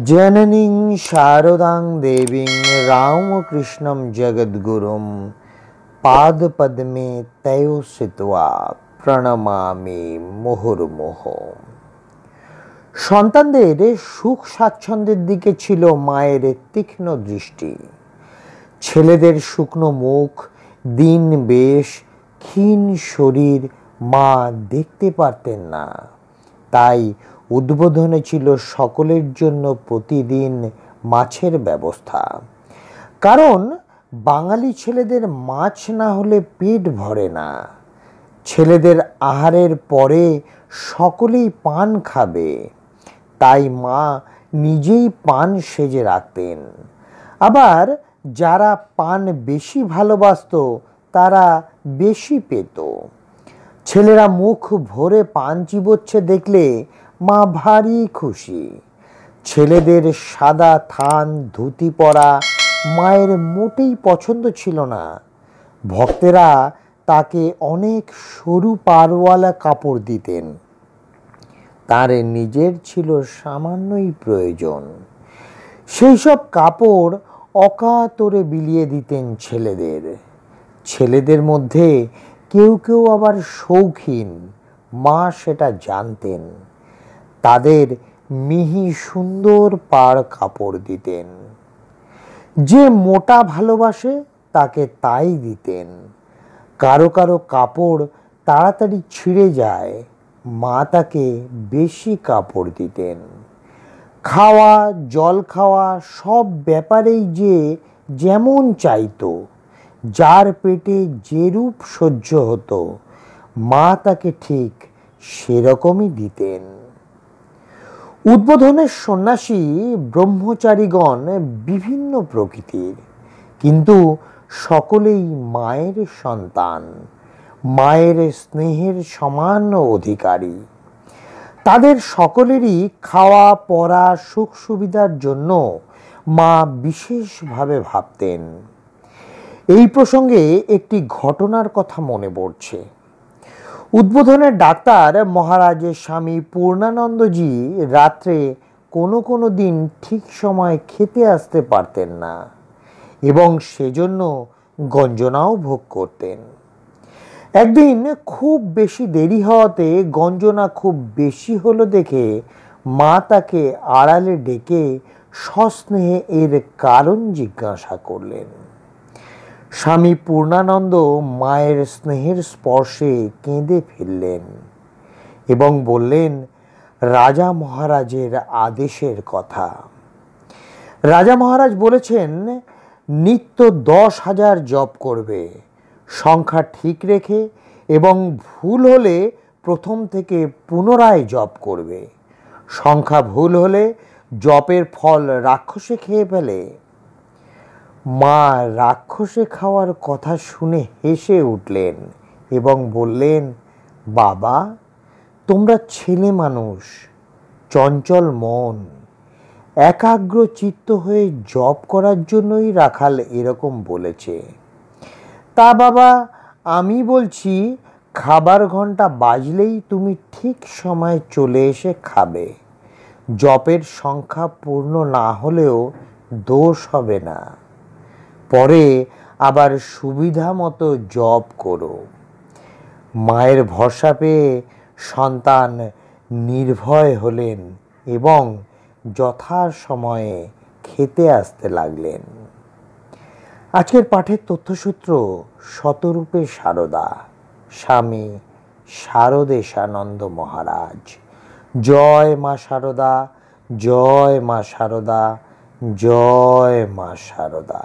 जननीं शारदां देवीं रामकृष्णं जगद्गुरुं पादपद्मे तयो स्थित्वा প্রণমামি মুহুর্মুহু। সন্তানদের সুখ স্বাচ্ছন্দ্যের দিকে ছিল মায়ের তীক্ষ্ণ দৃষ্টি। ছেলেদের শুকনো মুখ, দিন বেশ, ক্ষীণ শরীর মা দেখতে পারতেন না। তাই উদ্বোধনে ছিল সকলের জন্য প্রতিদিন মাছের ব্যবস্থা। কারণ বাঙালি ছেলেদের মাছ না হলে পেট ভরে না। ছেলেদের আহারের পরে সকলেই পান খাবে, তাই মা নিজেই পান সেজে রাখতেন। আবার যারা পান বেশি ভালোবাসত তারা বেশি পেত। ছেলেরা মুখ ভরে পান চিবোচ্ছে দেখলে মা ভারী খুশি। ছেলেদের সাদা থান ধুতি পরা মায়ের মোটেই পছন্দ ছিল না। ভক্তেরা তাকে অনেক সরু পাড়ওয়ালা কাপড় দিতেন। তার নিজের ছিল সামান্যই প্রয়োজন। সেই সব কাপড় অকাতরে বিলিয়ে দিতেন ছেলেদের। ছেলেদের মধ্যে কেউ কেউ আবার শৌখিন, মা সেটা জানতেন। তাদের মিহি সুন্দর পাড় কাপড় দিতেন। যে মোটা ভালোবাসে তাকে তাই দিতেন। কারো কারো কাপড় তাড়াতাড়ি ছিঁড়ে যায়, মা তাকে বেশি কাপড় দিতেন। খাওয়া, জল খাওয়া সব ব্যাপারেই যে যেমন চাইতো, যার পেটে যেরূপ সহ্য হতো, মা তাকে ঠিক সেরকমই দিতেন। উদ্বোধনের সন্ন্যাসী ব্রহ্মচারীগণ বিভিন্ন প্রকৃতির, কিন্তু সকলেই মায়ের সন্তান, মায়ের স্নেহের সমান অধিকারী। তাদের সকলেরই খাওয়া পরা সুখ সুবিধার জন্য মা বিশেষভাবে ভাবতেন। এই প্রসঙ্গে একটি ঘটনার কথা মনে পড়ছে। উদ্বোধনের ডাক্তার মহারাজ স্বামী পূর্ণানন্দজি রাত্রে কোনো দিন ঠিক সময় খেতে আসতে পারতেন না এবং সেজন্য গঞ্জনাও ভোগ করতেন। একদিন খুব বেশি দেরি হওয়াতে গঞ্জনা খুব বেশি হলো দেখে মা তাকে আড়ালে ডেকে সস্নেহে এর কারণ জিজ্ঞাসা করলেন। স্বামী পূর্ণানন্দ মায়ের স্নেহের স্পর্শে কেঁদে ফেললেন এবং বললেন রাজা মহারাজের আদেশের কথা। রাজা মহারাজ বলেছেন নিত্য 10,000 জপ করবে, সংখ্যা ঠিক রেখে, এবং ভুল হলে প্রথম থেকে পুনরায় জপ করবে। সংখ্যা ভুল হলে জপের ফল রাক্ষসে খেয়ে ফেলে। মা রাক্ষসে খাওয়ার কথা শুনে হেসে উঠলেন এবং বললেন, বাবা, তোমরা ছেলে মানুষ, চঞ্চল মন, একাগ্র চিত্ত হয়ে জপ করার জন্যই রাখাল এরকম বলেছে। তা বাবা, আমি বলছি খাবার ঘন্টা বাজলেই তুমি ঠিক সময় চলে এসে খাবে। জপের সংখ্যা পূর্ণ না হলেও দোষ হবে না। পরে আবার সুবিধা মতো জপ করো। মায়ের ভরসা পেয়ে সন্তান নির্ভয় হলেন এবং যথাসময়ে খেতে আসতে লাগলেন। আজকের পাঠের তথ্যসূত্র শতরূপে সারদা, স্বামী শারদেশানন্দ মহারাজ। জয় মা শারদা, জয় মা শারদা, জয় মা শারদা।